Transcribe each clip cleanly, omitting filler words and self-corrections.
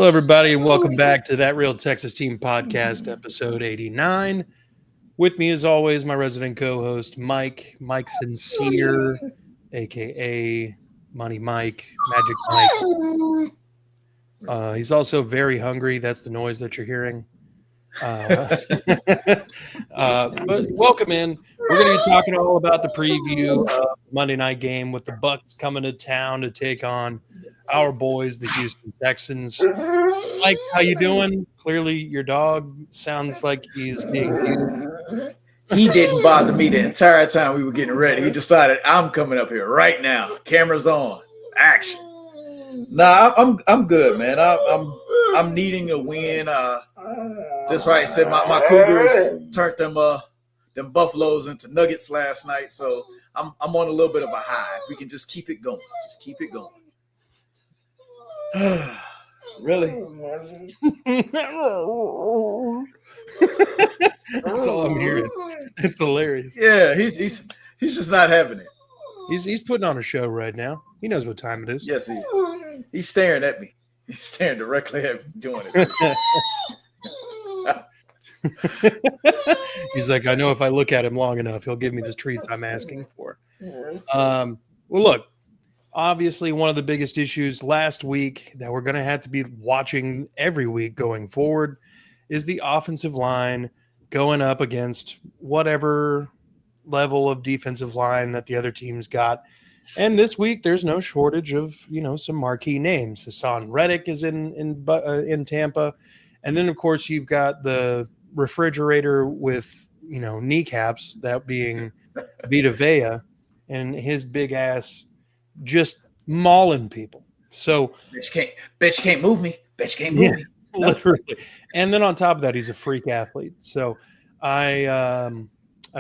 Hello, everybody, and welcome back to That Real Texas Team Podcast, episode 89. With me, as always, my resident co-host, Mike Sincere, a.k.a. Money Mike, Magic Mike. He's also very hungry. That's the noise that you're hearing. But welcome in. We're going to be talking all about the preview of the Monday night game with the Bucs coming to town to take on our boys, the Houston Texans. Mike, how you doing? Clearly, your dog sounds like he's being used. He didn't bother me the entire time we were getting ready. He decided I'm coming up here right now. Cameras on, action. Nah, I'm good, man. I'm needing a win. That's right. Said my Cougars turned them Buffaloes into Nuggets last night, so I'm on a little bit of a high. We can just keep it going. Just keep it going. Really? That's all I'm hearing. It's hilarious. Yeah, he's just not having it. He's putting on a show right now. He knows what time it is. Yes, he's staring at me. He's staring directly at me doing it. He's like, I know if I look at him long enough, he'll give me the treats I'm asking for. Well, look. Obviously, one of the biggest issues last week that we're going to have to be watching every week going forward is the offensive line going up against whatever level of defensive line that the other team's got. And this week, there's no shortage of, some marquee names. Hassan Reddick is in Tampa. And then, of course, you've got the refrigerator with, kneecaps, that being Vita Vea and his big ass just mauling people. So bitch can't move me. Bitch can't move me. Literally. And then on top of that, he's a freak athlete. So I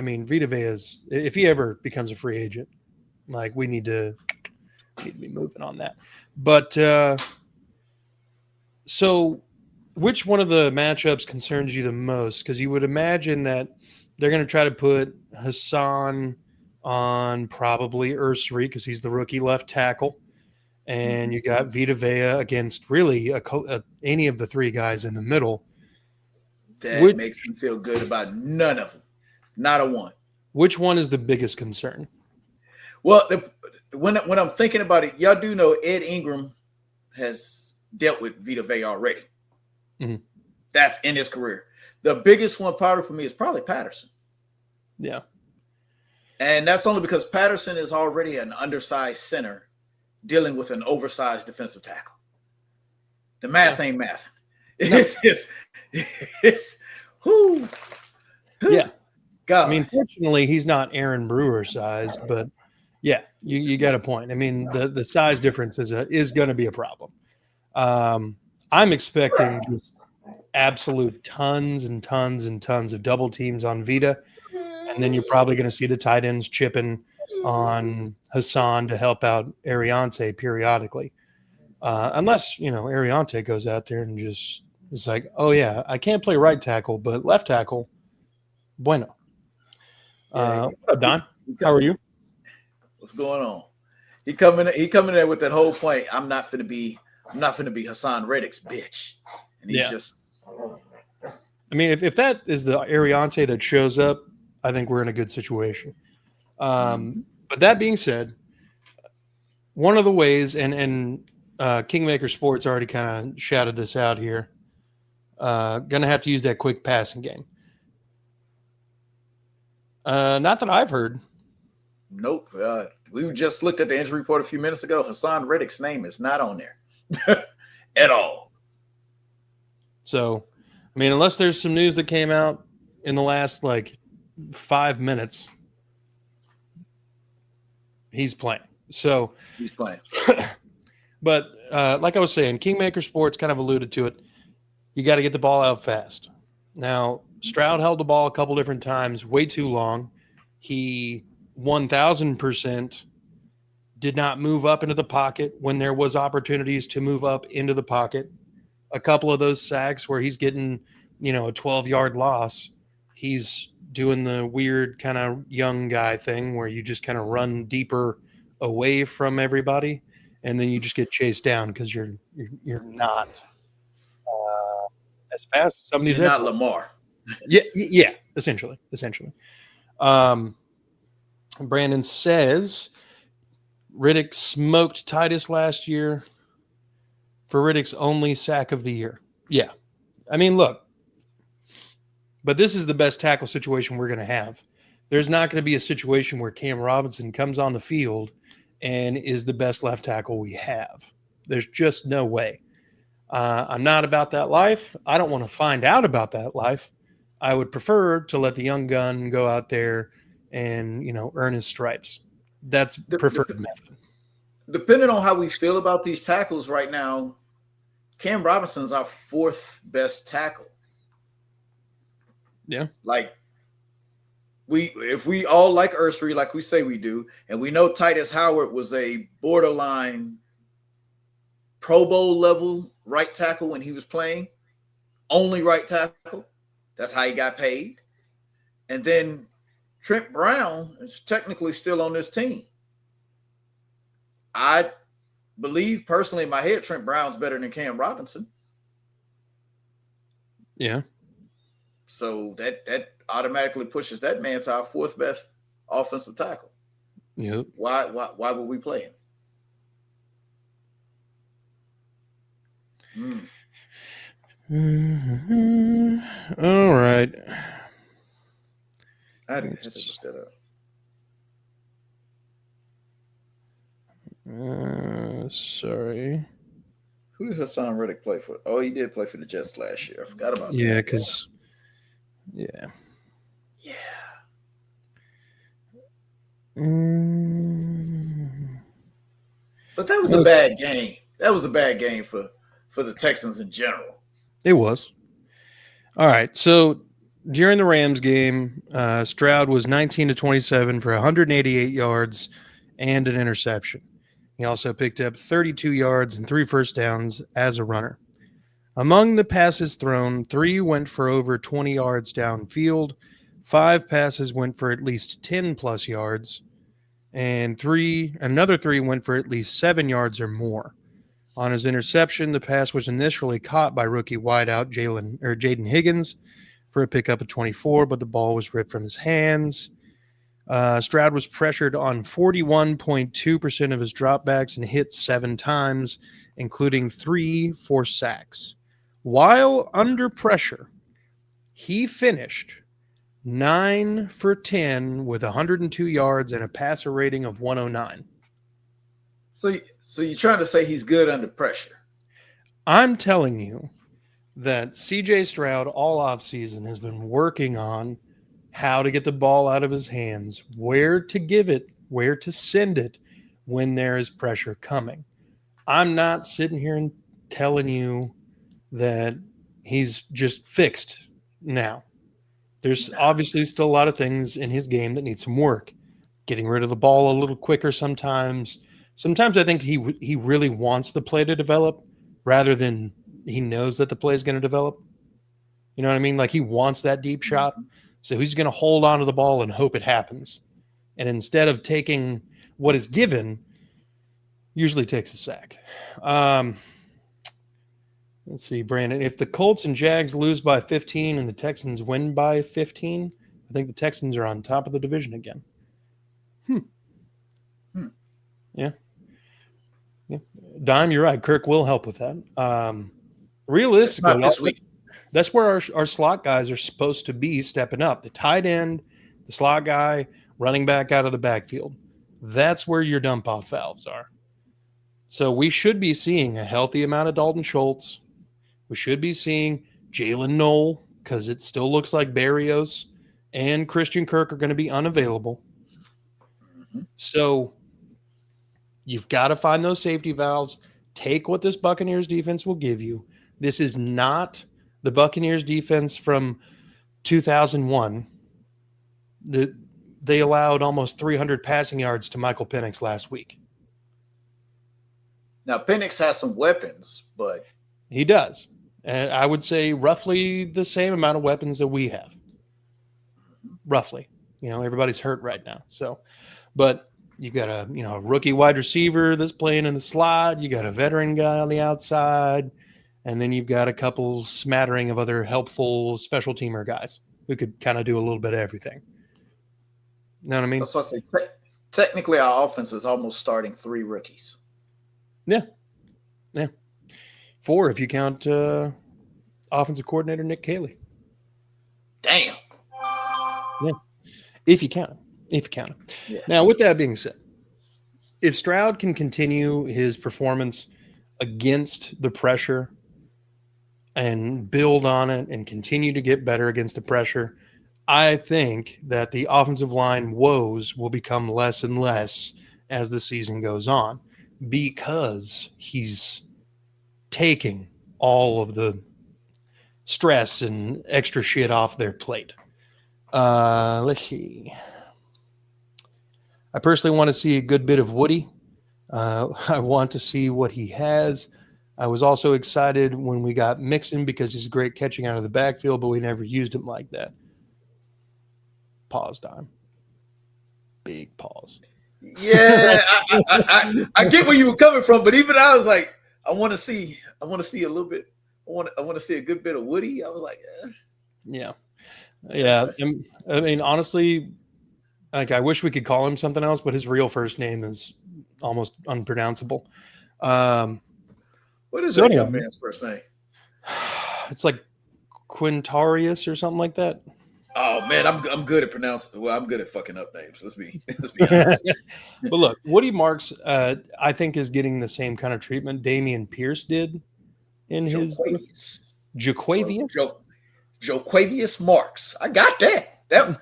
mean, Vita Vea is, if he ever becomes a free agent, like we need to be moving on that. But so which one of the matchups concerns you the most? Because you would imagine that they're going to try to put Hassan on probably Ursary because he's the rookie left tackle. And you got Vita Vea against really any of the three guys in the middle. That makes me feel good about none of them. Not a one. Which one is the biggest concern? Well, when I'm thinking about it, y'all do know Ed Ingram has dealt with Vita Vea already. Mm-hmm. That's in his career. The biggest one probably for me is probably Patterson. Yeah. And that's only because Patterson is already an undersized center dealing with an oversized defensive tackle. The math ain't math. It's who? Yeah. God. I mean, fortunately, he's not Aaron Brewer sized, but yeah, you got a point. I mean, the size difference is going to be a problem. I'm expecting just absolute tons and tons and tons of double teams on Vita. And then you're probably going to see the tight ends chipping on Hassan to help out Ariante periodically. Unless, Ariante goes out there and just is like, oh, yeah, I can't play right tackle, but left tackle, bueno. What up, Don? How are you? What's going on? He coming in there with that whole point. I'm not finna be Hassan Reddick's bitch. And he's just. I mean, if that is the Ariante that shows up, I think we're in a good situation. But that being said, one of the ways, and Kingmaker Sports already kind of shouted this out here, going to have to use that quick passing game. Not that I've heard. Nope. We just looked at the injury report a few minutes ago. Hassan Reddick's name is not on there at all. So, I mean, unless there's some news that came out in the last, 5 minutes, he's playing. So he's playing. But like I was saying, Kingmaker Sports kind of alluded to it. You got to get the ball out fast. Now, Stroud held the ball a couple different times, way too long. He 1,000% did not move up into the pocket when there was opportunities to move up into the pocket. A couple of those sacks where he's getting, a 12-yard loss, he's doing the weird kind of young guy thing where you just kind of run deeper away from everybody, and then you just get chased down because you're not as fast as some of these. You're not Lamar. Yeah, essentially. Brandon says Riddick smoked Titus last year for Riddick's only sack of the year. Yeah. I mean, look, but this is the best tackle situation we're going to have. There's not going to be a situation where Cam Robinson comes on the field and is the best left tackle we have. There's just no way. I'm not about that life. I don't want to find out about that life. I would prefer to let the young gun go out there and, earn his stripes. That's preferred method. Depending on how we feel about these tackles right now, Cam Robinson's our fourth best tackle. Yeah. Like, if we all like Ursary, like we say we do, and we know Titus Howard was a borderline Pro Bowl level right tackle when he was playing, only right tackle. That's how he got paid. And then Trent Brown is technically still on this team. I believe personally in my head, Trent Brown's better than Cam Robinson. Yeah. So that automatically pushes that man to our fourth best offensive tackle. Yep. Why would we play him? Mm-hmm. All right. I had to look that up. Sorry. Who did Hassan Reddick play for? Oh, he did play for the Jets last year. I forgot about that. Yeah, because yeah. But that was a bad game. That was a bad game for the Texans in general. It was. All right. So during the Rams game, Stroud was 19 to 27 for 188 yards and an interception. He also picked up 32 yards and 3 first downs as a runner. Among the passes thrown, 3 went for over 20 yards downfield, 5 passes went for at least 10 plus yards, and another 3 went for at least 7 yards or more. On his interception, the pass was initially caught by rookie wideout Jaden Higgins for a pickup of 24, but the ball was ripped from his hands. Stroud was pressured on 41.2% of his dropbacks and hit 7 times, including 3 forced sacks. While under pressure, he finished 9 for 10 with 102 yards and a passer rating of 109. So you're trying to say he's good under pressure? I'm telling you that CJ Stroud all offseason has been working on how to get the ball out of his hands, where to give it, where to send it when there is pressure coming. I'm not sitting here and telling you that he's just fixed now. There's obviously still a lot of things in his game that need some work. Getting rid of the ball a little quicker sometimes. Sometimes I think he really wants the play to develop rather than he knows that the play is going to develop. You know what I mean? Like he wants that deep shot. So he's going to hold on to the ball and hope it happens. And instead of taking what is given, usually takes a sack. Let's see, Brandon. If the Colts and Jags lose by 15 and the Texans win by 15, I think the Texans are on top of the division again. Yeah. Dime, you're right. Kirk will help with that. Realistically, that's where our slot guys are supposed to be stepping up. The tight end, the slot guy, running back out of the backfield. That's where your dump-off valves are. So we should be seeing a healthy amount of Dalton Schultz. We should be seeing Jalen Knoll because it still looks like Berrios and Christian Kirk are going to be unavailable. So you've got to find those safety valves. Take what this Buccaneers defense will give you. This is not the Buccaneers defense from 2001. They allowed almost 300 passing yards to Michael Penix last week. Now, Penix has some weapons, but... He does. And I would say roughly the same amount of weapons that we have. Roughly. Everybody's hurt right now. So, but you've got a rookie wide receiver that's playing in the slot. You got a veteran guy on the outside. And then you've got a couple smattering of other helpful special teamer guys who could kind of do a little bit of everything. You know what I mean? That's what I say. Technically, our offense is almost starting 3 rookies. Yeah. 4 if you count offensive coordinator Nick Caley. Damn. Yeah. If you count him. Yeah. Now, with that being said, if Stroud can continue his performance against the pressure and build on it and continue to get better against the pressure, I think that the offensive line woes will become less and less as the season goes on because he's taking all of the stress and extra shit off their plate. Let's see. I personally want to see a good bit of Woody. I want to see what he has. I was also excited when we got Mixon because he's great catching out of the backfield, but we never used him like that. Pause time. Big pause. Yeah, I get where you were coming from, but even I was like, I want to see a little bit. I want to see a good bit of Woody. I was like, yeah. I mean, honestly, like I wish we could call him something else, but his real first name is almost unpronounceable. What is that young man's first name? It's like Quintarius or something like that. Oh man, I'm good at pronouncing. Well, I'm good at fucking up names. Let's be honest. But look, Woody Marks, I think is getting the same kind of treatment Damian Pierce did in his Joquavius Marks. I got that.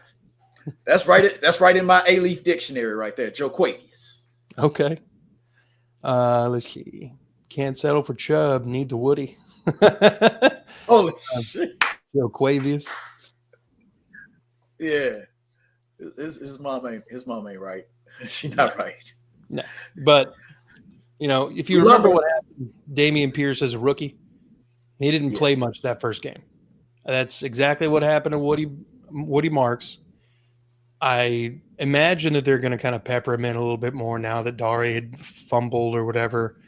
That's right. That's right in my A-Leaf dictionary right there. Joquavius. Okay. Let's see. Can't settle for Chubb. Need the Woody. Holy shit. Joquavius. Yeah. His mom ain't right. She's not right. No. But if you remember what happened, Damian Pierce as a rookie, he didn't play much that first game. That's exactly what happened to Woody Marks. I imagine that they're going to kind of pepper him in a little bit more now that Dari had fumbled or whatever.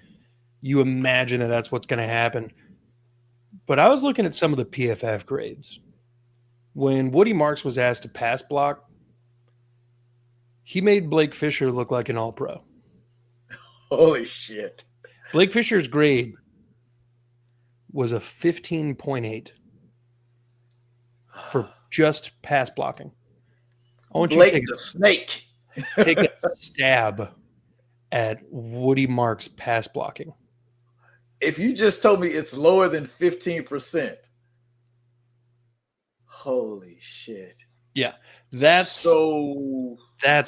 You imagine that that's what's going to happen. But I was looking at some of the PFF grades. When Woody Marks was asked to pass block, he made Blake Fisher look like an all-pro. Holy shit. Blake Fisher's grade was a 15.8 for just pass blocking. I want Blake you to the snake. take a stab at Woody Marks' pass blocking. If you just told me it's lower than 15%, holy shit. Yeah, that's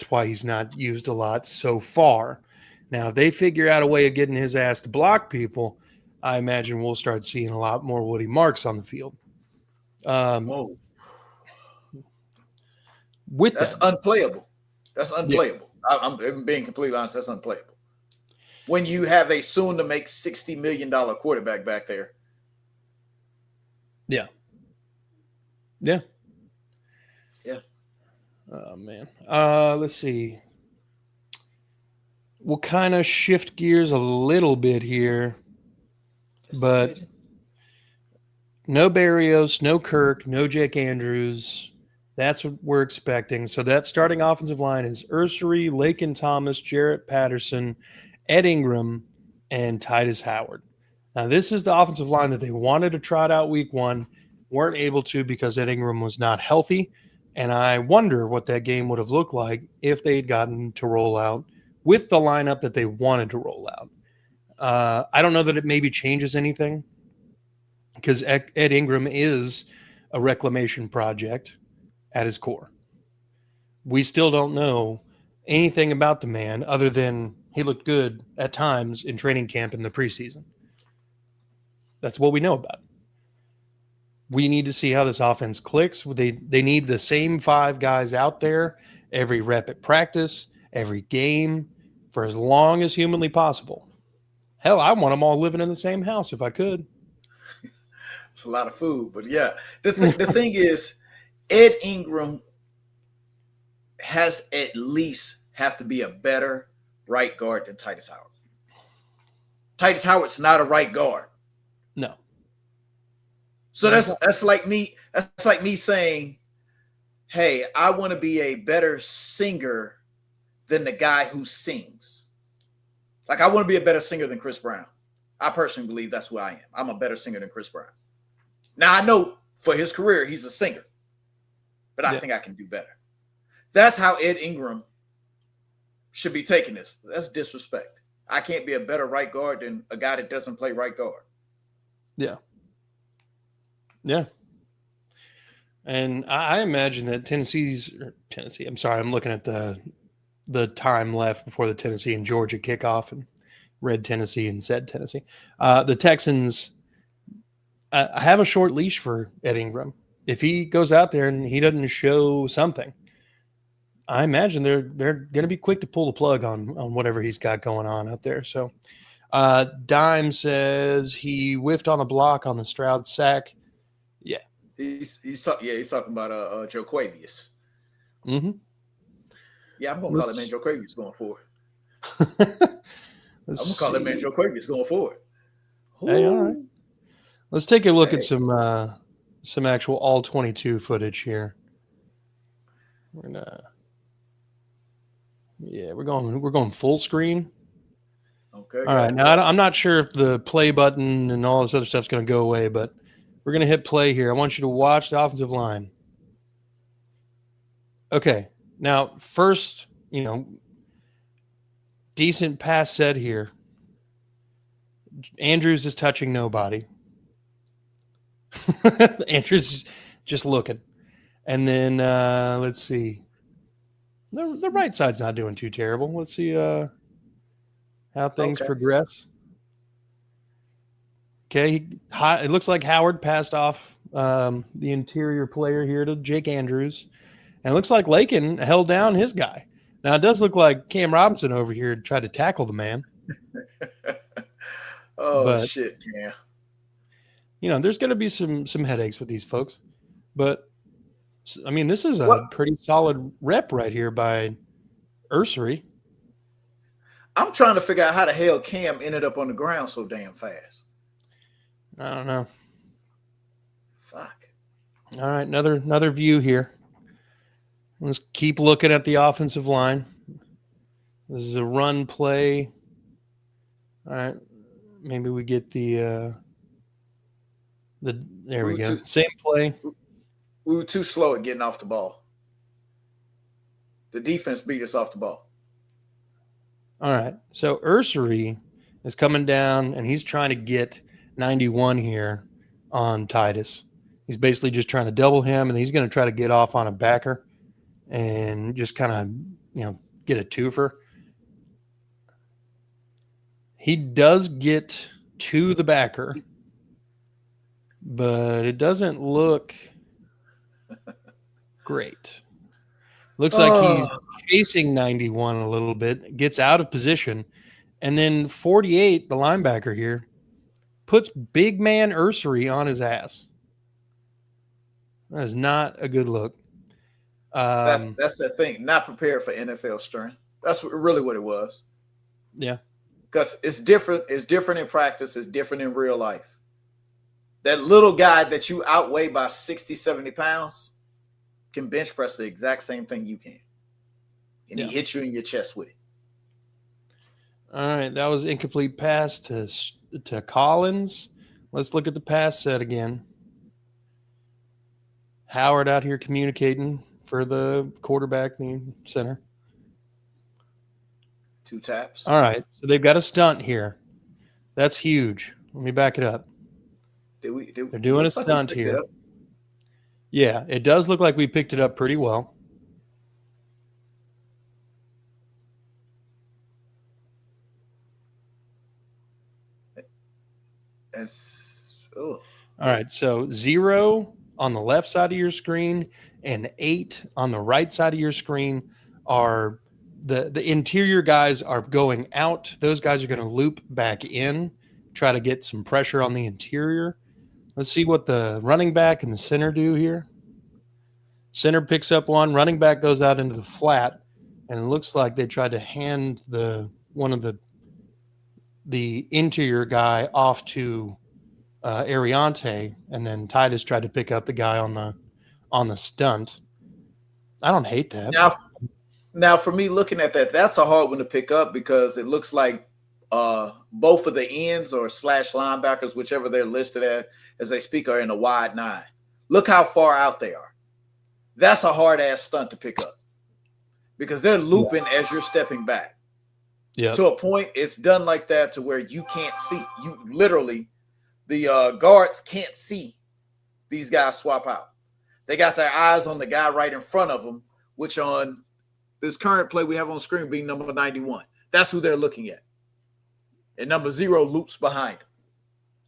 why he's not used a lot so far. Now, if they figure out a way of getting his ass to block people, I imagine we'll start seeing a lot more Woody Marks on the field. That's unplayable. That's unplayable. Yeah. I'm being completely honest. That's unplayable. When you have a soon to make $60 million quarterback back there. Yeah. Yeah. Yeah. Oh, man. Let's see. We'll kind of shift gears a little bit here. But no Berrios, no Kirk, no Jake Andrews. That's what we're expecting. So that starting offensive line is Ursery, Lakin Thomas, Jarrett Patterson, Ed Ingram, and Titus Howard. Now, this is the offensive line that they wanted to trot out week 1, weren't able to because Ed Ingram was not healthy. And I wonder what that game would have looked like if they'd gotten to roll out with the lineup that they wanted to roll out. I don't know that it maybe changes anything because Ed Ingram is a reclamation project at his core. We still don't know anything about the man other than he looked good at times in training camp in the preseason. That's what we know about. We need to see how this offense clicks. They need the same 5 guys out there every rep at practice, every game, for as long as humanly possible. Hell, I want them all living in the same house if I could. It's a lot of food, but yeah. The thing is, Ed Ingram has at least have to be a better right guard than Titus Howard. Titus Howard's not a right guard. No. So that's like me. That's like me saying, "Hey, I want to be a better singer than the guy who sings. Like I want to be a better singer than Chris Brown. I personally believe that's who I am. I'm a better singer than Chris Brown. Now I know for his career he's a singer, but I think I can do better. That's how Ed Ingram should be taking this. That's disrespect. I can't be a better right guard than a guy that doesn't play right guard. Yeah. Yeah. And I imagine that Tennessee. I'm sorry, I'm looking at the time left before the Tennessee and Georgia kickoff and read Tennessee and said Tennessee. The Texans have a short leash for Ed Ingram. If he goes out there and he doesn't show something, I imagine they're going to be quick to pull the plug on whatever he's got going on out there. So Dime says he whiffed on a block on the Stroud sack. Yeah. He's talking about Joe Quavius. Mm-hmm. Yeah, I'm gonna call that man Joe Quavius going forward. I'm gonna call that man Joe Quavius going forward. Hey, all right. Let's take a look at some actual all 22 footage here. We're going full screen. Okay. All right. Now I'm not sure if the play button and all this other stuff's going to go away, but we're going to hit play here. I want you to watch the offensive line. Okay. Now, first, decent pass set here. Andrews is touching nobody. Andrews just looking. And then let's see. The right side's not doing too terrible. Let's see how things progress. Okay. It looks like Howard passed off the interior player here to Jake Andrews. And it looks like Lakin held down his guy. Now, it does look like Cam Robinson over here tried to tackle the man. Shit, yeah. There's going to be some headaches with these folks. But, I mean, this is a pretty solid rep right here by Ursery. I'm trying to figure out how the hell Cam ended up on the ground so damn fast. I don't know. Fuck. All right, another view here. Let's keep looking at the offensive line. This is a run play. All right, maybe we get there we go. Same play. We were too slow at getting off the ball. The defense beat us off the ball. All right, so Ursery is coming down, and he's trying to get 91 here on Titus. He's basically just trying to double him, and he's going to try to get off on a backer and just kind of, get a twofer. He does get to the backer, but it doesn't look great. Looks like he's chasing 91 a little bit, gets out of position, and then 48, the linebacker here, puts big man Ursery on his ass. That is not a good look. That's the thing. Not prepared for NFL strength. That's really what it was. Yeah. Because it's different. It's different in practice. It's different in real life. That little guy that you outweigh by 60, 70 pounds can bench press the exact same thing you can. And he hits you in your chest with it. All right. That was incomplete pass to Collins. Let's look at the pass set again. Howard out here communicating for the quarterback, the center. 2 taps. All right. So they've got a stunt here. That's huge. Let me back it up. They're doing a stunt here. Yeah, it does look like we picked it up pretty well. All right. So 0 on the left side of your screen and 8 on the right side of your screen are the interior guys are going out. Those guys are going to loop back in, try to get some pressure on the interior. Let's see what the running back and the center do here. Center picks up one, running back goes out into the flat, and it looks like they tried to hand one of the interior guy off to Ariante, and then Titus tried to pick up the guy on the stunt. I don't hate that. Now, for me, looking at that, that's a hard one to pick up because it looks like both of the ends or slash linebackers, whichever they're listed as they speak, are in a wide 9. Look how far out they are. That's a hard ass stunt to pick up because they're looping as you're stepping back. Yeah. To a point, it's done like that to where you can't see. You literally, the guards can't see these guys swap out. They got their eyes on the guy right in front of them, which on this current play we have on screen being number 91. That's who they're looking at. And number 0 loops behind him.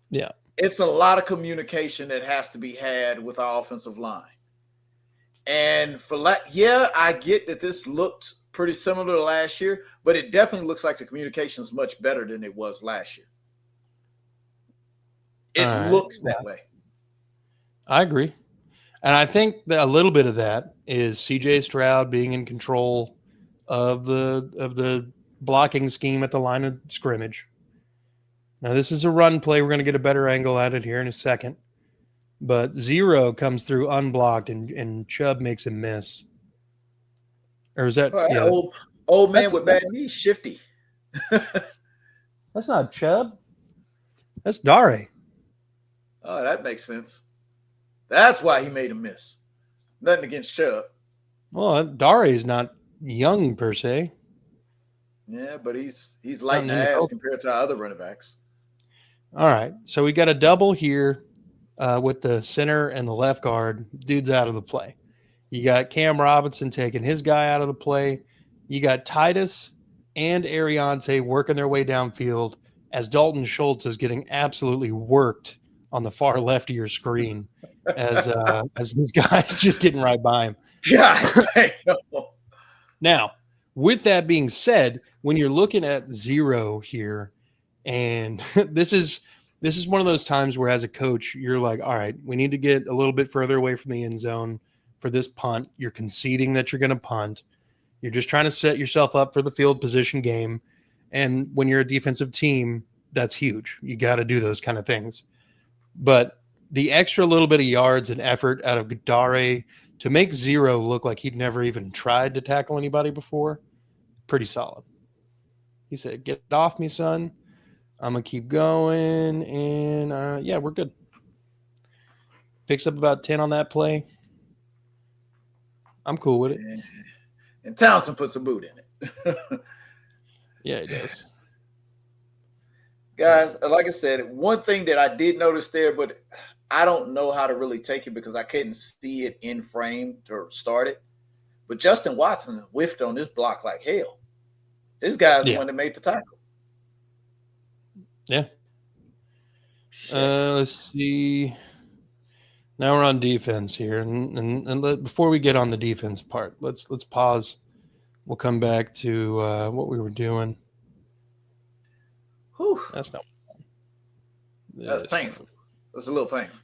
Yeah. It's a lot of communication that has to be had with our offensive line. And I get that this looked pretty similar to last year, but it definitely looks like the communication is much better than it was last year. It looks that way. I agree. And I think that a little bit of that is CJ Stroud being in control of the blocking scheme at the line of scrimmage. Now, this is a run play. We're going to get a better angle at it here in a second. But 0 comes through unblocked, and Chubb makes him miss. Or is that old man with bad knees, shifty? That's not Chubb. That's Dare. Oh, that makes sense. That's why he made a miss. Nothing against Chubb. Well, Dare is not young per se. Yeah, but he's light in the ass compared to our other running backs. All right, so we got a double here with the center and the left guard. Dude's out of the play. You got Cam Robinson taking his guy out of the play. You got Titus and Ariante working their way downfield as Dalton Schultz is getting absolutely worked on the far left of your screen as these guys just getting right by him. God damn. Now, with that being said, when you're looking at 0 here, and this is one of those times where as a coach, you're like, all right, we need to get a little bit further away from the end zone for this punt. You're conceding that you're going to punt. You're just trying to set yourself up for the field position game. And when you're a defensive team, that's huge. You got to do those kind of things. But the extra little bit of yards and effort out of Dare to make 0 look like he'd never even tried to tackle anybody before, pretty solid. He said, "Get off me, son. I'm going to keep going." And, yeah, we're good. Picks up about 10 on that play. I'm cool with it. And Townsend puts a boot in it. Yeah, he does. Guys, like I said, one thing that I did notice there, but I don't know how to really take it because I couldn't see it in frame to start it. But Justin Watson whiffed on this block like hell. This guy's the one that made the tackle. Yeah. Let's see. Now we're on defense here, and before we get on the defense part, let's pause. We'll come back to what we were doing. Whew. That's not. That's painful. It was a little painful.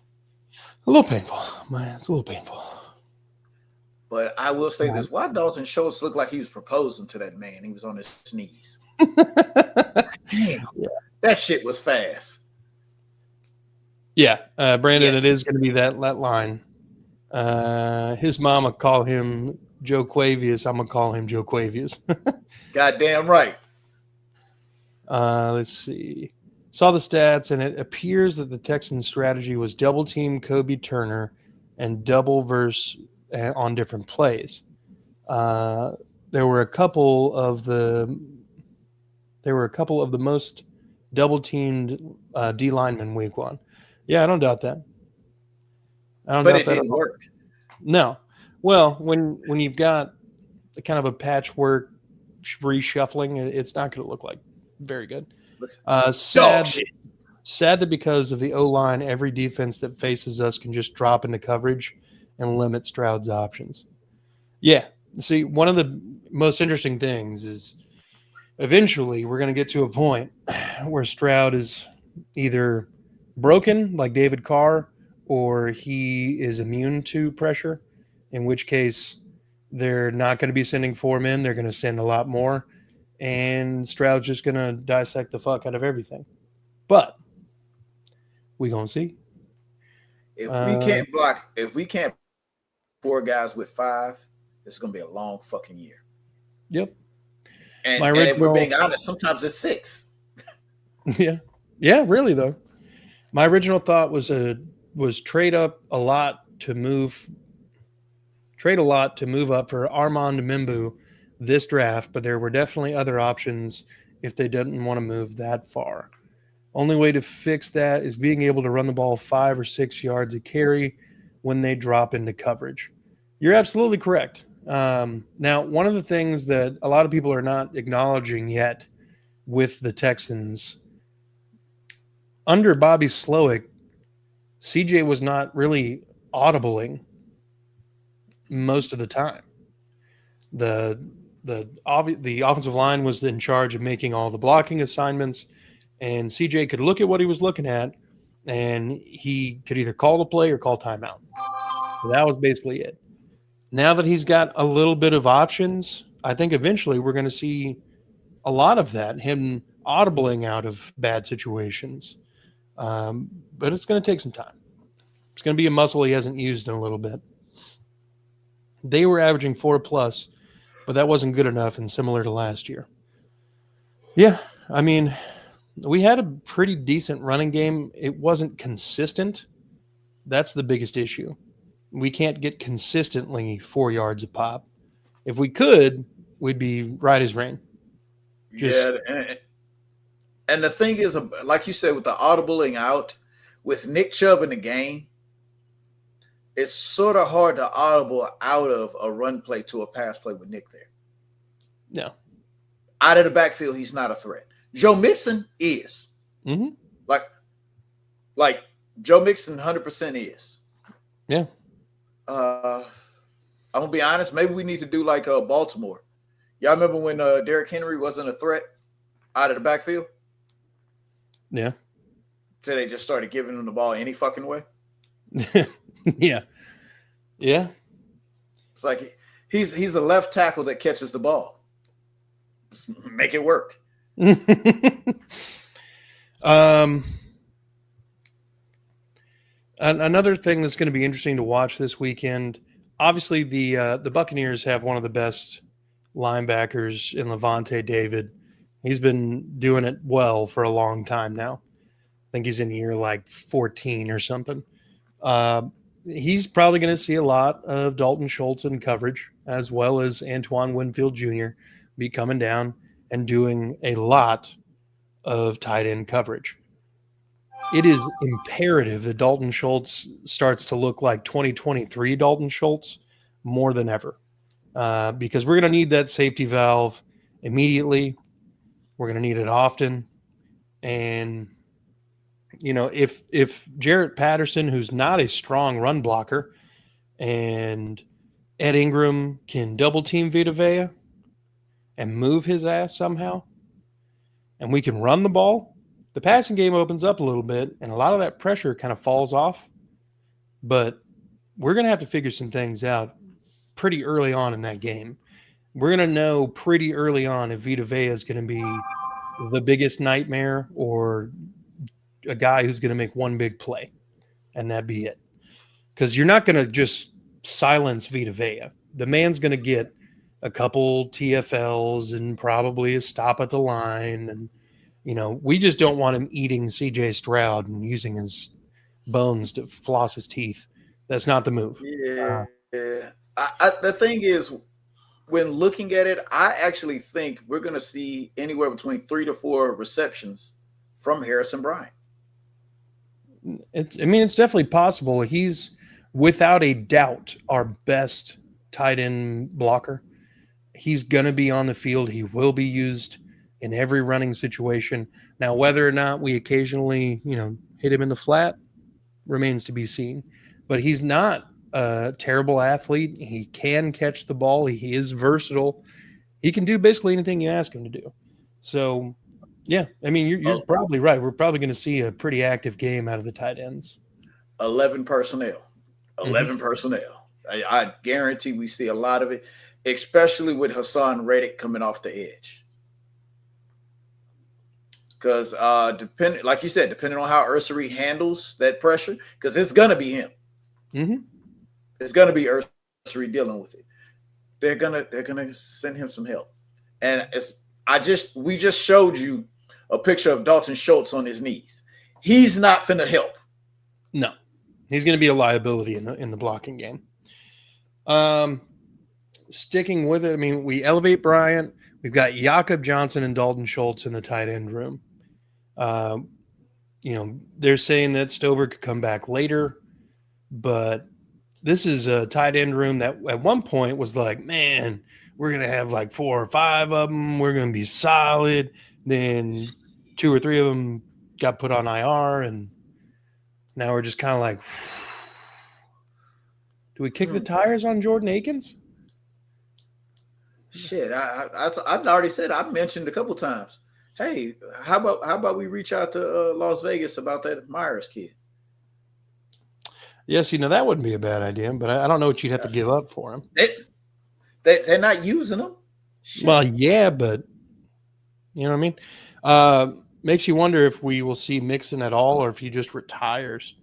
A little painful, man. It's a little painful. But I will say this: why Dalton Schultz looked like he was proposing to that man? He was on his knees. Damn, that shit was fast. Yeah, Brandon, yes. It is going to be that line. His mama call him Joe Quavius. I'm going to call him Joe Quavius. Goddamn right. Let's see. Saw the stats, and it appears that the Texans' strategy was double team Kobe Turner and double verse on different plays. There were a couple of the most double teamed D linemen week 1. Yeah, I don't doubt that. But it didn't work. No. Well, when you've got kind of a patchwork reshuffling, it's not going to look like very good. Sad that because of the O-line, every defense that faces us can just drop into coverage and limit Stroud's options. Yeah. See, one of the most interesting things is eventually we're going to get to a point where Stroud is either broken like David Carr or he is immune to pressure, in which case they're not going to be sending 4 men. They're going to send a lot more. And Stroud's just going to dissect the fuck out of everything. But We gonna see. If we Uh, can't block, if we can't 4 guys with 5, it's gonna be a long fucking year. yep. My And if we're original, being honest, sometimes it's 6. yeah, yeah, really though. My original thought was trade a lot to move up for Armand Mimbu this draft, but there were definitely other options if they didn't want to move that far. Only way to fix that is being able to run the ball 5 or 6 yards a carry when they drop into coverage. You're absolutely correct. Now, one of the things that a lot of people are not acknowledging yet with the Texans, under Bobby Slowick, CJ was not really audibling most of the time. The the offensive line was in charge of making all the blocking assignments, and CJ could look at what he was looking at, and he could either call the play or call timeout. So that was basically it. Now that he's got a little bit of options, I think eventually we're going to see a lot of that, him audibling out of bad situations. But it's going to take some time. It's going to be a muscle he hasn't used in a little bit. They were averaging 4+, but that wasn't good enough and similar to last year. Yeah, I mean, we had a pretty decent running game. It wasn't consistent. That's the biggest issue. We can't get consistently 4 yards a pop. If we could, we'd be right as rain. Just Yeah, and the thing is, like you said, with the audibling out, with Nick Chubb in the game, it's sort of hard to audible out of a run play to a pass play with Nick there. no. Out of the backfield, he's not a threat. Joe Mixon is. Mm-hmm. Like Joe Mixon 100% is. Yeah. I'm gonna be honest. Maybe we need to do like Baltimore. Y'all remember when Derrick Henry wasn't a threat out of the backfield? Yeah. So they just started giving him the ball any fucking way. Yeah. Yeah. It's like he's a left tackle that catches the ball. Just make it work. Another thing that's going to be interesting to watch this weekend. Obviously, the Buccaneers have one of the best linebackers in Levante David. He's been doing it well for a long time now. I think he's in year like 14 or something. He's probably going to see a lot of Dalton Schultz in coverage, as well as Antoine Winfield Jr. be coming down and doing a lot of tight end coverage. It is imperative that Dalton Schultz starts to look like 2023 Dalton Schultz more than ever, because we're going to need that safety valve immediately. We're going to need it often. And, you know, if Jarrett Patterson, who's not a strong run blocker, and Ed Ingram can double team Vita Vea and move his ass somehow, and we can run the ball, the passing game opens up a little bit, and a lot of that pressure kind of falls off. But we're going to have to figure some things out pretty early on in that game. We're going to know pretty early on if Vita Vea is going to be the biggest nightmare or a guy who's going to make one big play, and that'd be it. Because you're not going to just silence Vita Vea. The man's going to get a couple TFLs and probably a stop at the line. And, you know, we just don't want him eating CJ Stroud and using his bones to floss his teeth. That's not the move. Yeah. The thing is, when looking at it, I actually think we're going to see anywhere between 3 to 4 receptions from Harrison Bryant. It's definitely possible. He's without a doubt our best tight end blocker. He's going to be on the field. He will be used in every running situation. Now, whether or not we occasionally, hit him in the flat remains to be seen. But he's not a terrible athlete. He can catch the ball. He is versatile. He can do basically anything you ask him to do. So, yeah, I mean, you're probably right. We're probably going to see a pretty active game out of the tight ends. 11 personnel. 11 personnel. I guarantee we see a lot of it, especially with Hassan Reddick coming off the edge. Because like you said, depending on how Ursary handles that pressure, because it's gonna be him. Mm-hmm. It's gonna be Ursary dealing with it. They're gonna send him some help. And we just showed you a picture of Dalton Schultz on his knees. He's not finna help. No, he's going to be a liability in the blocking game. Sticking with it, I mean, we elevate Bryant. We've got Jakob Johnson and Dalton Schultz in the tight end room. They're saying that Stover could come back later, but this is a tight end room that at one point was like, man, we're going to have like 4 or 5 of them. We're going to be solid. Then 2 or 3 of them got put on IR, and now we're just kind of like, do we kick the tires on Jordan Akins? Shit, I've already said, I've mentioned a couple times. Hey, how about we reach out to Las Vegas about that Myers kid? Yes, that wouldn't be a bad idea, but I don't know what you'd have to give up for him. They're not using them. Shit. Well, yeah, but you know what I mean? Makes you wonder if we will see Mixon at all or if he just retires.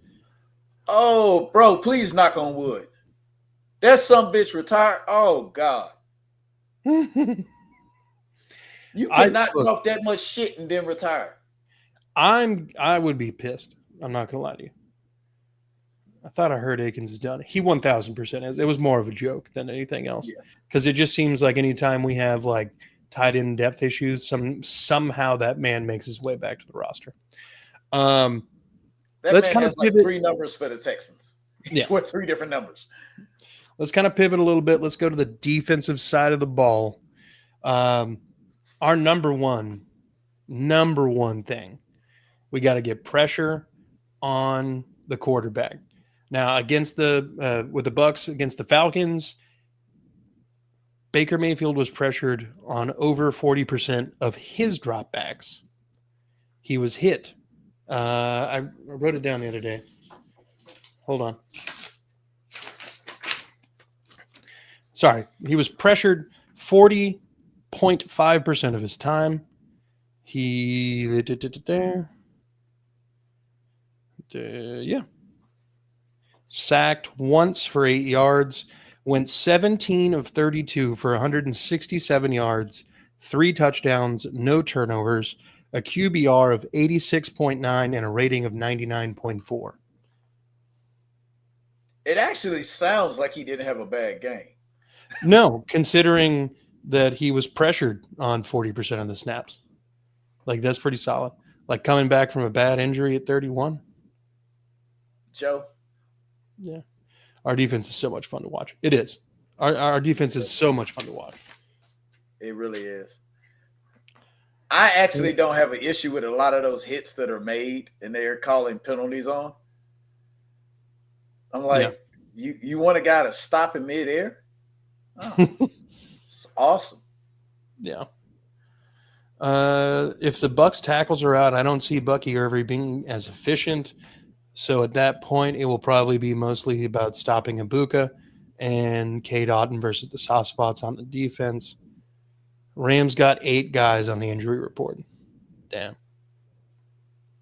Oh, bro, please knock on wood. That some bitch retired. Oh, God. You cannot talk that much shit and then retire. I would be pissed. I'm not going to lie to you. I thought I heard Akins is done. He 1,000% is. It was more of a joke than anything else. Because it just seems like anytime we have like tight end depth issues, somehow that man makes his way back to the roster. Let's kind of pivot. 3 numbers for the Texans. He's worth 3 different numbers. Let's kind of pivot a little bit. Let's go to the defensive side of the ball. Our number one thing, we got to get pressure on the quarterback. Now, against with the Bucs against the Falcons, Baker Mayfield was pressured on over 40% of his dropbacks. He was hit. I wrote it down the other day. Hold on. Sorry. He was pressured 40.5% of his time. Sacked once for 8 yards. Went 17 of 32 for 167 yards, 3 touchdowns, no turnovers, a QBR of 86.9, and a rating of 99.4. It actually sounds like he didn't have a bad game. No, considering that he was pressured on 40% of the snaps. Like, that's pretty solid. Like, coming back from a bad injury at 31. Joe? Yeah. Our defense is so much fun to watch. It is. Our defense is so much fun to watch. It really is. I actually don't have an issue with a lot of those hits that are made and they're calling penalties on. I'm like, you want a guy to stop in midair? Oh, it's awesome. Yeah. If the Bucs tackles are out, I don't see Bucky Irving being as efficient. So at that point, it will probably be mostly about stopping Ibuka and Cade Otton versus the soft spots on the defense. Rams got 8 guys on the injury report. Damn.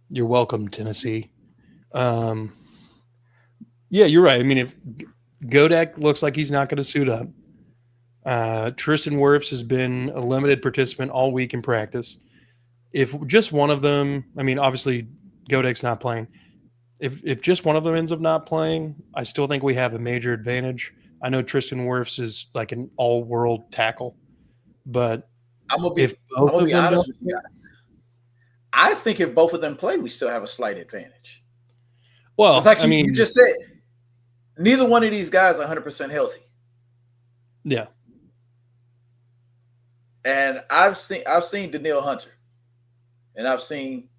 You're welcome, Tennessee. Yeah, you're right. I mean, if Godek looks like he's not going to suit up, Tristan Wirfs has been a limited participant all week in practice. If just one of them, I mean, obviously Godek's not playing. If just one of them ends up not playing, I still think we have a major advantage. I know Tristan Wirfs is like an all-world tackle, but I'm gonna be honest with you. I think if both of them play, we still have a slight advantage. Well, it's like you just said, neither one of these guys are 100% healthy. Yeah. And I've seen Danielle Hunter, and I've seen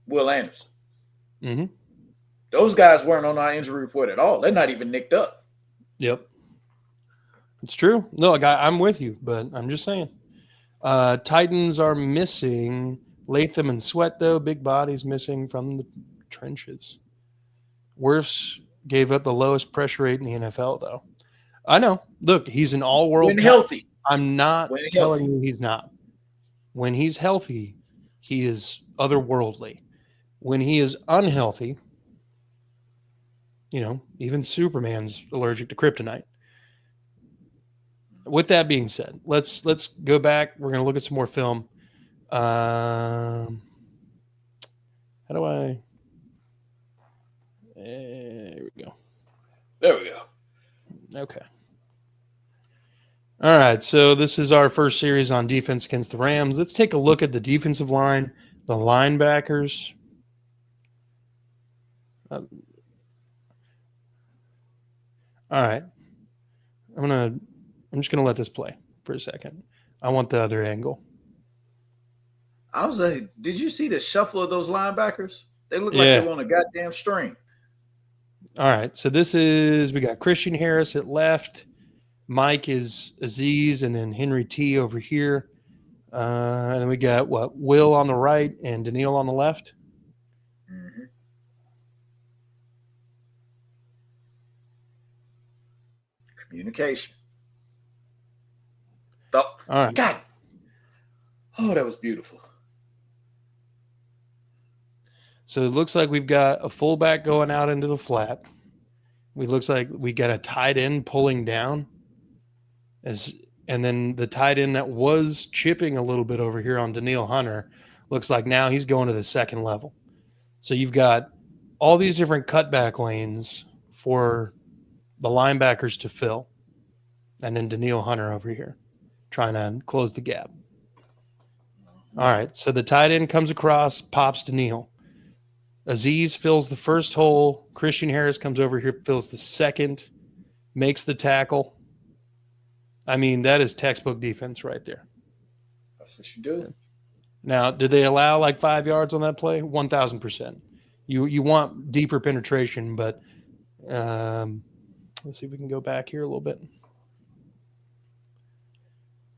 Will Anderson. Mm-hmm. Those guys weren't on our injury report at all. They're not even nicked up. Yep. It's true. No, I'm with you, but I'm just saying. Titans are missing Latham and Sweat, though. Big bodies missing from the trenches. Wirfs gave up the lowest pressure rate in the NFL, though. I know. Look, he's an all-world. When healthy. I'm not telling you he's not. When he's healthy, he is otherworldly. When he is unhealthy, even Superman's allergic to kryptonite. With that being said, let's go back. We're going to look at some more film. How do I? There we go. There we go. Okay. All right. So this is our first series on defense against the Rams. Let's take a look at the defensive line, the linebackers. All right. I'm just gonna let this play for a second. I want the other angle. I was like, did you see the shuffle of those linebackers? They look like they were on a goddamn string. All right. So we got Christian Harris at left. Mike is Aziz, and then Henry T over here. And then we got Will on the right and Daniil on the left. Mm-hmm. Communication. Oh, all right. God. Oh, that was beautiful. So it looks like we've got a fullback going out into the flat. It looks like we got a tight end pulling down. And then the tight end that was chipping a little bit over here on Daniil Hunter looks like now he's going to the second level. So you've got all these different cutback lanes for the linebackers to fill. And then Daniil Hunter over here trying to close the gap. All right, so the tight end comes across, pops Daniil. Aziz fills the first hole. Christian Harris comes over here, fills the second, makes the tackle. I mean, that is textbook defense right there. That's what you do. Now, did they allow like 5 yards on that play? 1,000%. You want deeper penetration, but let's see if we can go back here a little bit.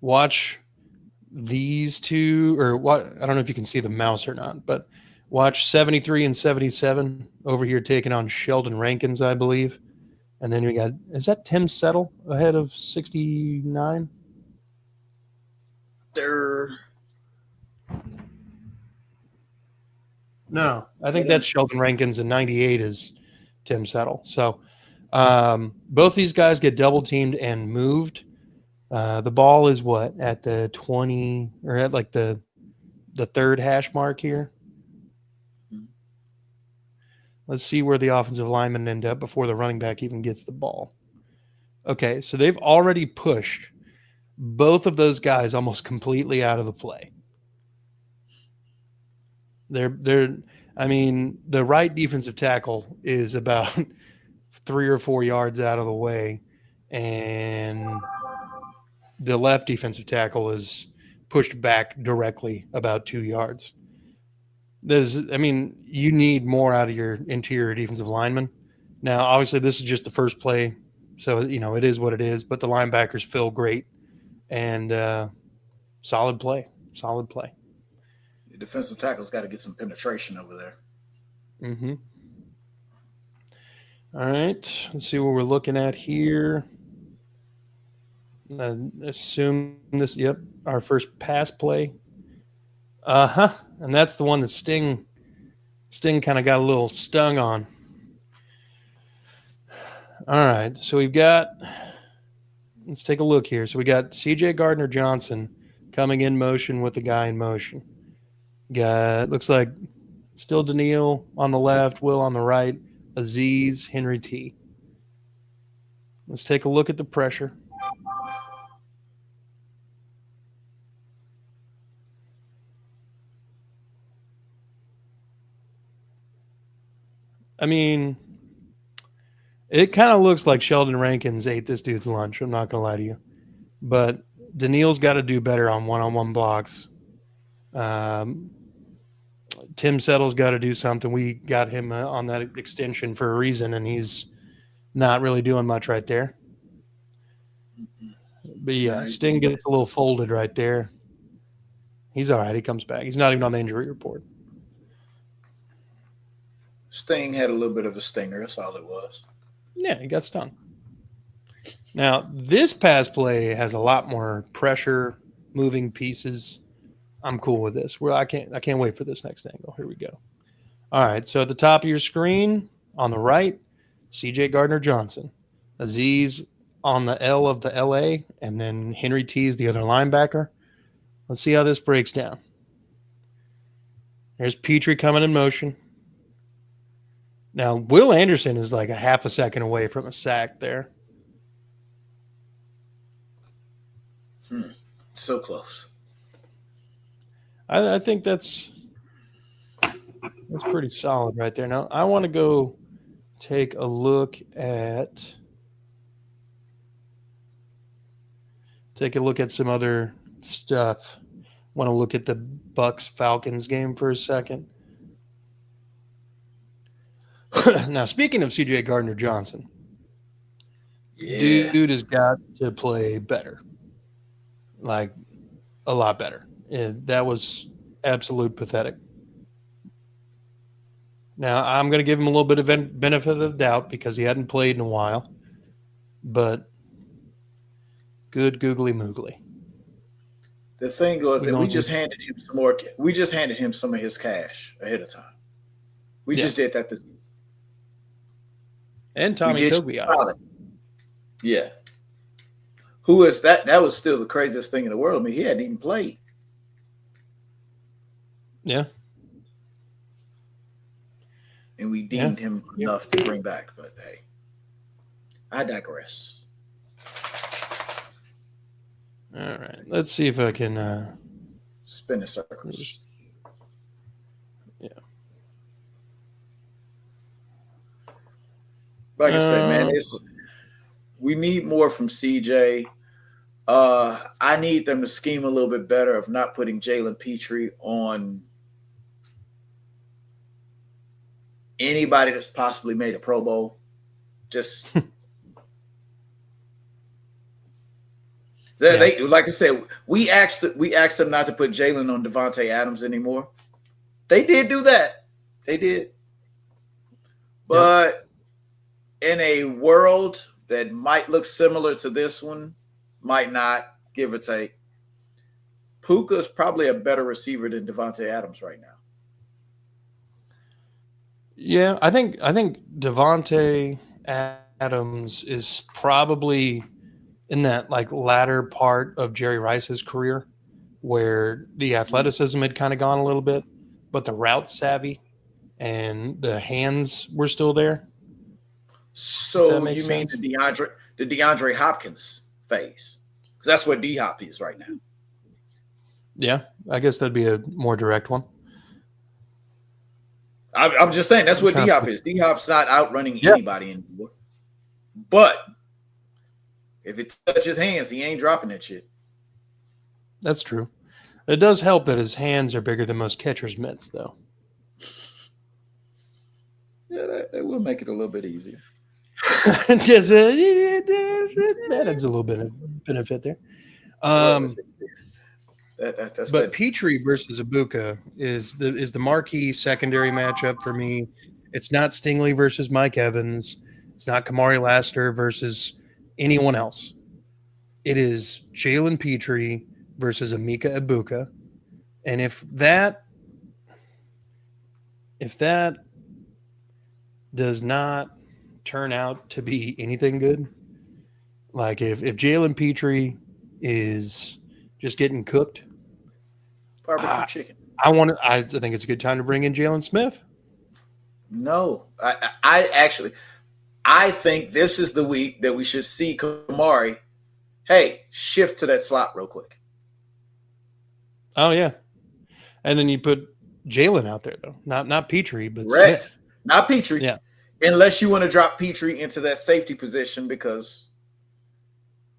Watch these two, or what? I don't know if you can see the mouse or not, but watch 73 and 77 over here taking on Sheldon Rankins, I believe. And then we got, is that Tim Settle ahead of 69? No, I think that's Sheldon Rankins, and 98 is Tim Settle. So both these guys get double teamed and moved. The ball is what, at the 20 or at like the third hash mark here. Let's see where the offensive linemen end up before the running back even gets the ball. Okay, so they've already pushed both of those guys almost completely out of the play. I mean, the right defensive tackle is about 3 or 4 yards out of the way, and the left defensive tackle is pushed back directly about 2 yards. You need more out of your interior defensive lineman. Now, obviously, this is just the first play, so, it is what it is, but the linebackers feel great, and solid play. The defensive tackle's got to get some penetration over there. Mm-hmm. All right, let's see what we're looking at here. Assume this, our first pass play. And that's the one that Sting kind of got a little stung on. All right, so let's take a look here. So we got C.J. Gardner-Johnson coming in motion with the guy in motion. Looks like still Daniil on the left, Will on the right, Aziz, Henry T. Let's take a look at the pressure. I mean, it kind of looks like Sheldon Rankins ate this dude's lunch. I'm not going to lie to you. But Daniil's got to do better on one-on-one blocks. Tim Settle's got to do something. We got him on that extension for a reason, and he's not really doing much right there. But, yeah, Sting gets a little folded right there. He's all right. He comes back. He's not even on the injury report. Sting had a little bit of a stinger. That's all it was. Yeah, he got stung. Now, this pass play has a lot more pressure, moving pieces. I'm cool with this. I can't wait for this next angle. Here we go. All right. So at the top of your screen on the right, CJ Gardner Johnson, Aziz on the L of the LA, and then Henry T is the other linebacker. Let's see how this breaks down. There's Petrie coming in motion. Now, Will Anderson is like a half a second away from a sack there. So close. I think that's pretty solid right there. Now, I want to go take a look at some other stuff. Want to look at the Bucks Falcons game for a second. Now, speaking of CJ Gardner Johnson, dude has got to play better, like a lot better. That was absolute pathetic. Now, I'm going to give him a little bit of benefit of the doubt because he hadn't played in a while, but good googly moogly. The thing was that we just handed him some more. We just handed him some of his cash ahead of time. We just did that this week. And Tommy Toby. Yeah. Who is that? That was still the craziest thing in the world. I mean, he hadn't even played. Yeah. And we deemed him enough to bring back. But hey, I digress. All right. Let's see if I can spin the circles. Yeah. Like I said, man, we need more from CJ. I need them to scheme a little bit better of not putting Jalen Petrie on anybody that's possibly made a Pro Bowl. Just they like I said, we asked them not to put Jalen on Devontae Adams anymore. They did do that. They did. But in a world that might look similar to this one, might not, give or take, Puka is probably a better receiver than Devontae Adams right now. Yeah, I think Devontae Adams is probably in that like latter part of Jerry Rice's career where the athleticism had kind of gone a little bit, but the route savvy and the hands were still there. So you mean the DeAndre Hopkins phase? Because that's what D-Hop is right now. Yeah, I guess that'd be a more direct one. I'm just saying that's what D-Hop is. D-Hop's not outrunning anybody anymore. But if it touches hands, he ain't dropping that shit. That's true. It does help that his hands are bigger than most catchers' mitts, though. Yeah, that will make it a little bit easier. That adds a little bit of benefit there. But Petrie versus Ibuka is the marquee secondary matchup for me. It's not Stingley versus Mike Evans. It's not Kamari Lassiter versus anyone else. It is Jalen Petrie versus Emeka Ibuka. And if that does not turn out to be anything good, like if Jalen Petrie is just getting cooked, barbecue chicken. I think it's a good time to bring in Jalen Smith. No, I think this is the week that we should see Kamari. Hey, shift to that slot real quick. Oh yeah, and then you put Jalen out there though, not Petrie, but Correct. Smith. Not Petrie. Yeah, unless you want to drop Petrie into that safety position because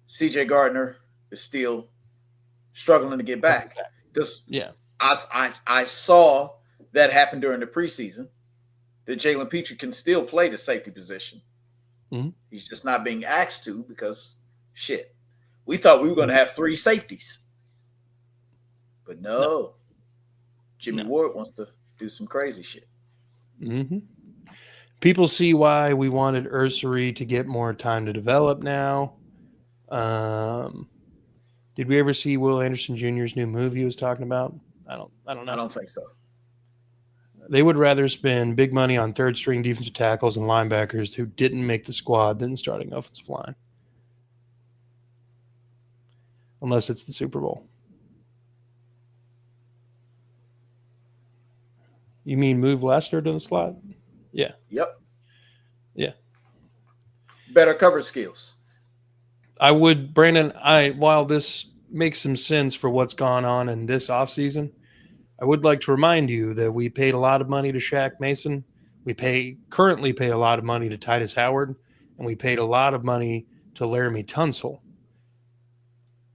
CJ Gardner is still struggling to get back. Because I saw that happen during the preseason, that Jalen Petrie can still play the safety position. Mm-hmm. He's just not being asked to because, shit, we thought we were going to have 3 safeties. But no. Jimmy Ward wants to do some crazy shit. Mm-hmm. People see why we wanted Ursary to get more time to develop now. Did we ever see Will Anderson Jr.'s new movie he was talking about? I don't I know. don't think so. They would rather spend big money on third string defensive tackles and linebackers who didn't make the squad than starting offensive line. Unless it's the Super Bowl. You mean move Lester to the slot? Yeah. Yep. Yeah. Better coverage skills. I would, Brandon, while this makes some sense for what's gone on in this offseason, I would like to remind you that we paid a lot of money to Shaq Mason. We currently pay a lot of money to Titus Howard, and we paid a lot of money to Laramie Tunsil,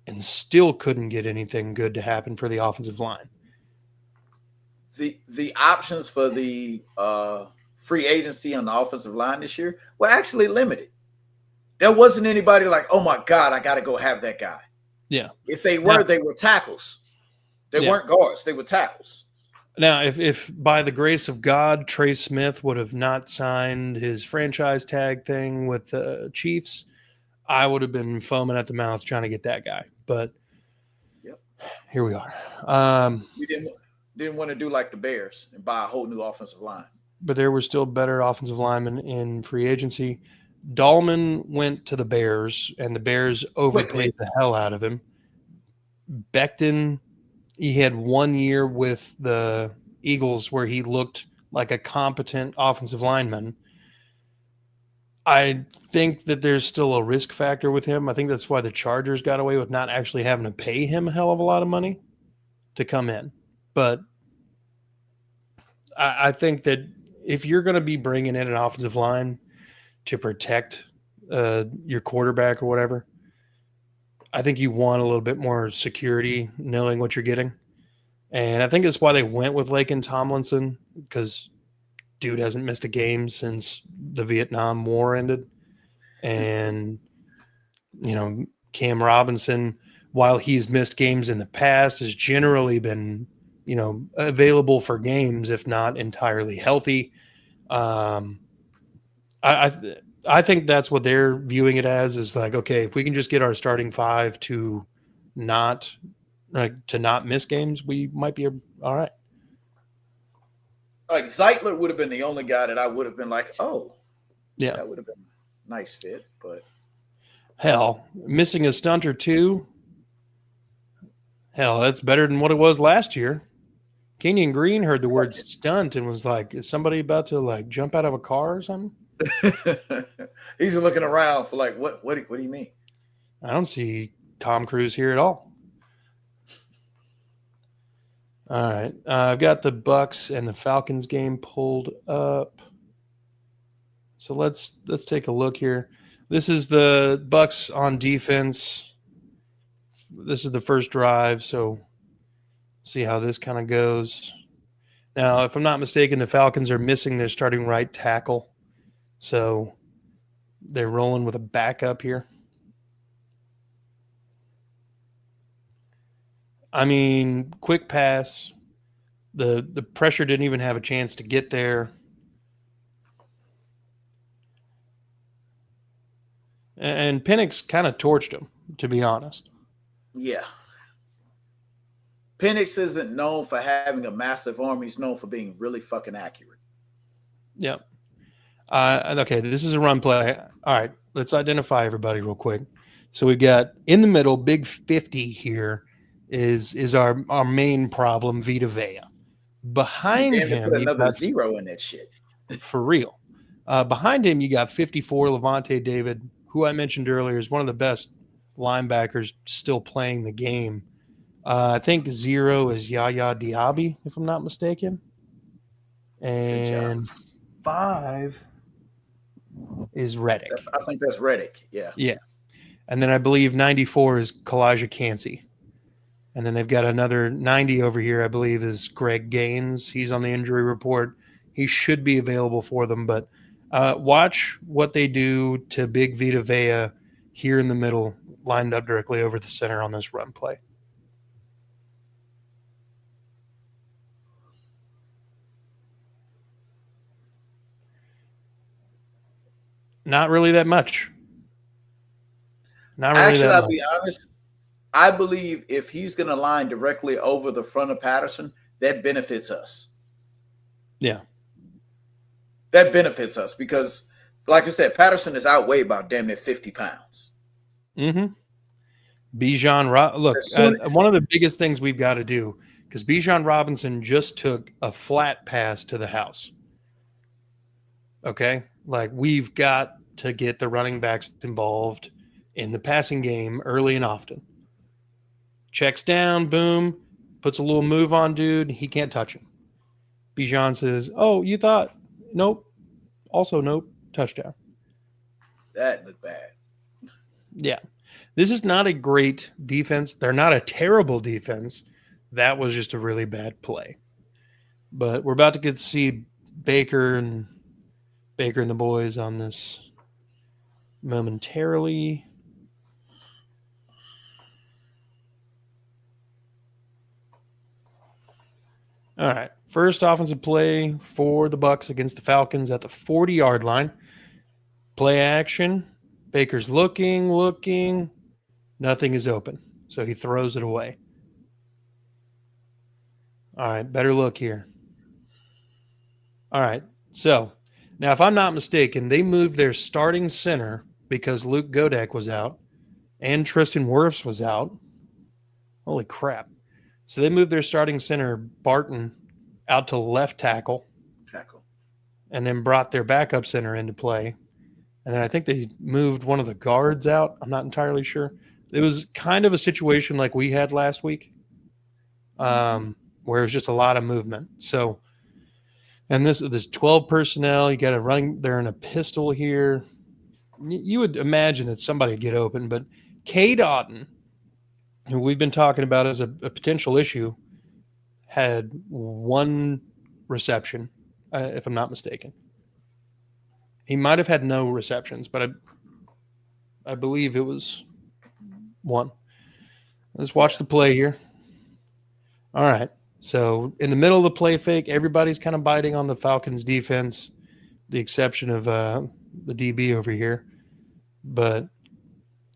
and still couldn't get anything good to happen for the offensive line. The options for the free agency on the offensive line this year were actually limited. There wasn't anybody like, oh my God, I got to go have that guy. Yeah. If they were, they were tackles. They weren't guards. They were tackles. Now, if by the grace of God, Trey Smith would have not signed his franchise tag thing with the Chiefs, I would have been foaming at the mouth trying to get that guy. But here we are. We didn't want to do like the Bears and buy a whole new offensive line. But there were still better offensive linemen in free agency. Dahlman went to the Bears, and the Bears overpaid the hell out of him. Becton, he had 1 year with the Eagles where he looked like a competent offensive lineman. I think that there's still a risk factor with him. I think that's why the Chargers got away with not actually having to pay him a hell of a lot of money to come in. But I think that if you're going to be bringing in an offensive line to protect your quarterback or whatever, I think you want a little bit more security knowing what you're getting. And I think that's why they went with Laken Tomlinson, because dude hasn't missed a game since the Vietnam War ended. And, Cam Robinson, while he's missed games in the past, has generally been, available for games, if not entirely healthy. I think that's what they're viewing it as, is like, okay, if we can just get our starting five to not miss games, we might be all right. Like Zeitler would have been the only guy that I would have been like, oh, yeah, that would have been a nice fit. But hell, missing a stunt or two, hell, that's better than what it was last year. Kenyon Green heard the word stunt and was like, is somebody about to jump out of a car or something? He's looking around for what do you mean? I don't see Tom Cruise here at all. All right. I've got the Bucks and the Falcons game pulled up. So let's take a look here. This is the Bucks on defense. This is the first drive, so see how this kind of goes. Now, if I'm not mistaken, the Falcons are missing their starting right tackle. So they're rolling with a backup here. I mean, quick pass. The pressure didn't even have a chance to get there. And Penix kind of torched him, to be honest. Yeah. Penix isn't known for having a massive arm. He's known for being really fucking accurate. Yep. Okay, this is a run play. All right, let's identify everybody real quick. So we've got in the middle, big 50 here is our main problem, Vita Vea. Behind him, put another zero in that shit. For real. Behind him, you got 54, Levante David, who I mentioned earlier is one of the best linebackers still playing the game. I think 0 is Yaya Diaby, if I'm not mistaken. And 5 is Reddick. I think that's Reddick, yeah. Yeah. And then I believe 94 is Kalijah Cansey. And then they've got another 90 over here, I believe, is Greg Gaines. He's on the injury report. He should be available for them. But watch what they do to Big Vita Vea here in the middle, lined up directly over the center on this run play. Not really that much. Actually, I'll be honest. I believe if he's going to line directly over the front of Patterson, that benefits us. Yeah. That benefits us because, like I said, Patterson is outweighed by damn near 50 pounds. Mm-hmm. Bijan, look, one of the biggest things we've got to do, because Bijan Robinson just took a flat pass to the house. Okay? Like, we've got to get the running backs involved in the passing game early and often. Checks down, boom, puts a little move on dude. He can't touch him. Bijan says, oh, you thought? Nope. Also, nope. Touchdown. That looked bad. Yeah. This is not a great defense. They're not a terrible defense. That was just a really bad play. But we're about to get to see Baker and the boys on this momentarily. All right. First offensive play for the Bucs against the Falcons at the 40-yard line. Play action. Baker's looking. Nothing is open. So he throws it away. All right. Better look here. All right. So now, if I'm not mistaken, they moved their starting center because Luke Godek was out and Tristan Wirfs was out. Holy crap. So they moved their starting center, Barton, out to left tackle. And then brought their backup center into play. And then I think they moved one of the guards out. I'm not entirely sure. It was kind of a situation like we had last week, where it was just a lot of movement. So, and this 12 personnel, you got a running, they're in a pistol here. You would imagine that somebody would get open, but Cade Otton, who we've been talking about as a potential issue, had one reception, if I'm not mistaken. He might have had no receptions, but I believe it was one. Let's watch the play here. All right. So in the middle of the play fake, everybody's kind of biting on the Falcons defense, the exception of the DB over here. But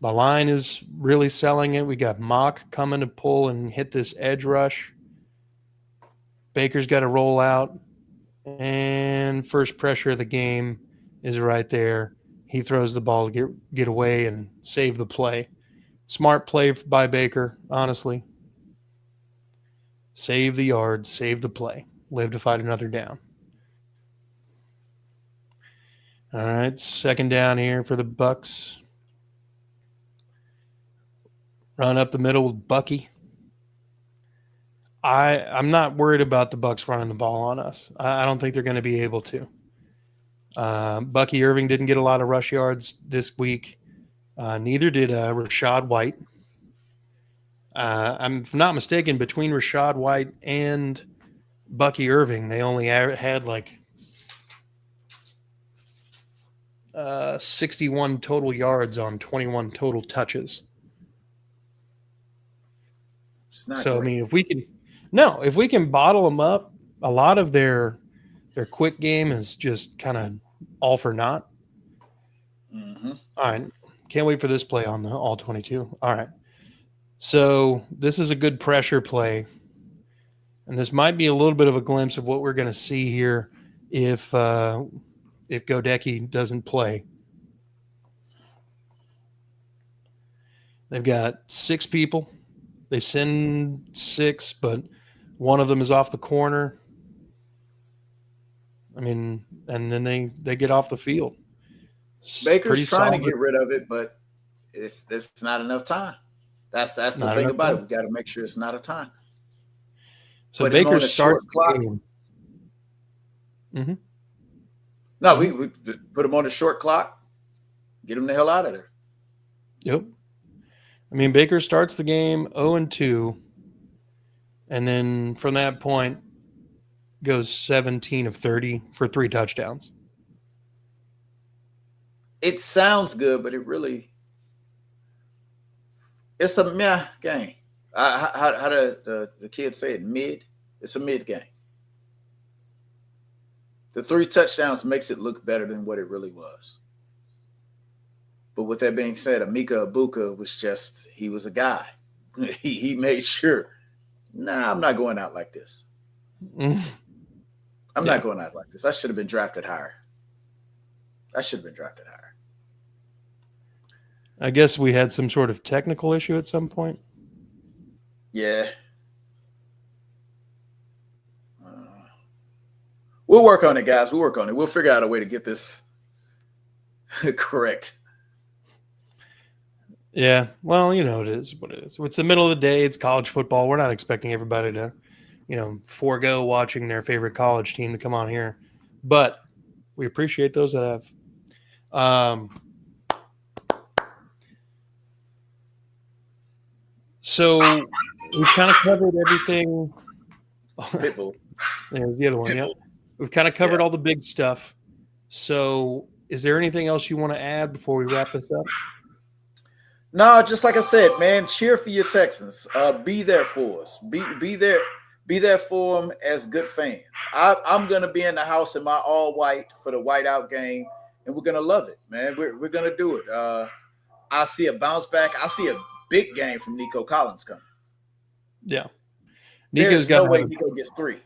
the line is really selling it. We got Mock coming to pull and hit this edge rush. Baker's got to roll out. And first pressure of the game is right there. He throws the ball to get away and save the play. Smart play by Baker, honestly. Save the yard, save the play. Live to fight another down. All right, second down here for the Bucs. Run up the middle with Bucky. I'm not worried about the Bucs running the ball on us. I don't think they're going to be able to. Bucky Irving didn't get a lot of rush yards this week. Neither did Rachaad White. I'm not mistaken, between Rachaad White and Bucky Irving, they only had like 61 total yards on 21 total touches. So, great. I mean, if we can bottle them up, a lot of their quick game is just kind of all for naught. Mm-hmm. All right. Can't wait for this play on the all 22. All right. So this is a good pressure play. And this might be a little bit of a glimpse of what we're going to see here if Godecki doesn't play. They've got 6 people. They send 6, but one of them is off the corner. I mean, and then they get off the field. Baker's trying to get rid of it, but it's not enough time. That's the thing about it. We got to make sure it's not a time. So Baker starts the game. Mm-hmm. No, we put him on a short clock. Get him the hell out of there. Yep. I mean, Baker starts the game 0-2, and then from that point goes 17 of 30 for 3 touchdowns. It sounds good, but it's a meh game. How do the kids say it? Mid? It's a mid game. The 3 touchdowns makes it look better than what it really was. But with that being said, Emeka Egbuka he was a guy. he made sure. Nah, I'm not going out like this. Mm, I'm yeah. not going out like this. I should have been drafted higher. I should have been drafted higher. I guess we had some sort of technical issue at some point. Yeah. We'll work on it, guys. We'll work on it. We'll figure out a way to get this correct. Yeah. Well, you know, it is what it is. It's the middle of the day. It's college football. We're not expecting everybody to, forego watching their favorite college team to come on here. But we appreciate those that have. So we've kind of covered everything. Pitbull. There's the other one. Yeah. We've kind of covered all the big stuff. So is there anything else you want to add before we wrap this up? No, just like I said, man, cheer for your Texans. Be there for us. Be there for them as good fans. I'm gonna be in the house in my all white for the whiteout game, and we're gonna love it, man. We're gonna do it. I see a bounce back. I see a big game from Nico Collins coming. Yeah, There's no way Nico gets 3.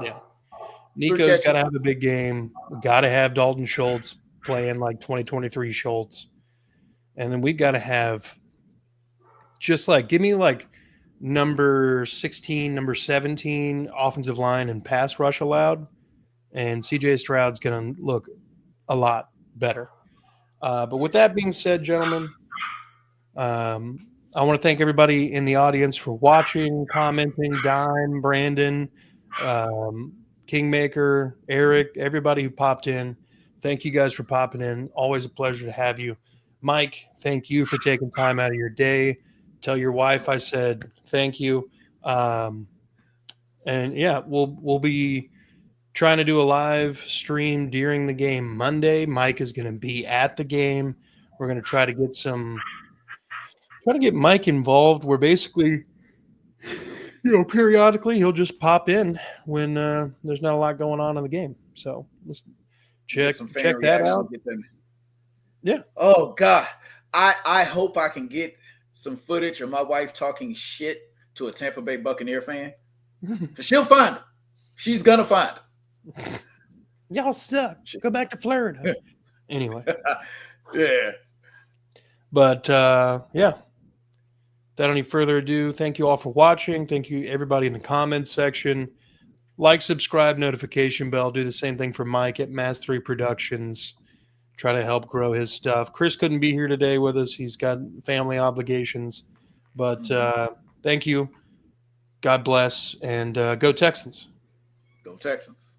Yeah, Nico's got to have a big game. We got to have Dalton Schultz playing like 2023 Schultz. And then we've got to have give me like number 16, number 17 offensive line and pass rush allowed. And CJ Stroud's going to look a lot better. But with that being said, gentlemen, I want to thank everybody in the audience for watching, commenting, Dime, Brandon, Kingmaker, Eric, everybody who popped in. Thank you guys for popping in. Always a pleasure to have you. Mike, thank you for taking time out of your day. Tell your wife I said thank you. And yeah, we'll be trying to do a live stream during the game Monday. Mike is going to be at the game. We're going to try to get Mike involved. We're basically, periodically he'll just pop in when there's not a lot going on in the game. So let's check that out. Yeah. Oh God, I hope I can get some footage of my wife talking shit to a Tampa Bay Buccaneer fan. She'll find it. She's gonna find it. Y'all suck. Go back to Florida. Anyway. Yeah. But yeah. Without any further ado, thank you all for watching. Thank you everybody in the comments section. Like, subscribe, notification bell. Do the same thing for Mike at Mass 3 Productions. Try to help grow his stuff. Chris couldn't be here today with us. He's got family obligations. But thank you. God bless. And go Texans. Go Texans.